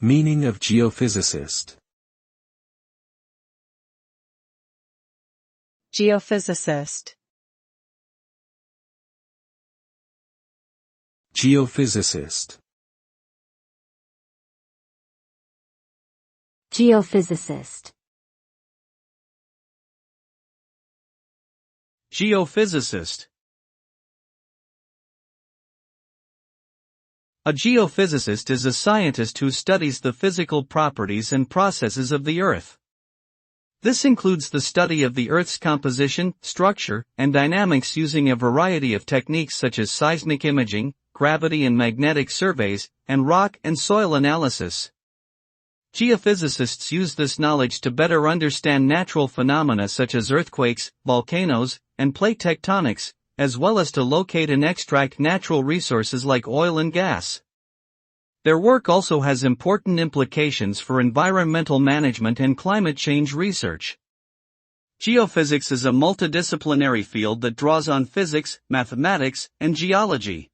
Meaning of geophysicist. Geophysicist. Geophysicist. Geophysicist. Geophysicist. A geophysicist is a scientist who studies the physical properties and processes of the Earth. This includes the study of the Earth's composition, structure, and dynamics using a variety of techniques such as seismic imaging, gravity and magnetic surveys, and rock and soil analysis. Geophysicists use this knowledge to better understand natural phenomena such as earthquakes, volcanoes, and plate tectonics, as well as to locate and extract natural resources like oil and gas. Their work also has important implications for environmental management and climate change research. Geophysics is a multidisciplinary field that draws on physics, mathematics, and geology.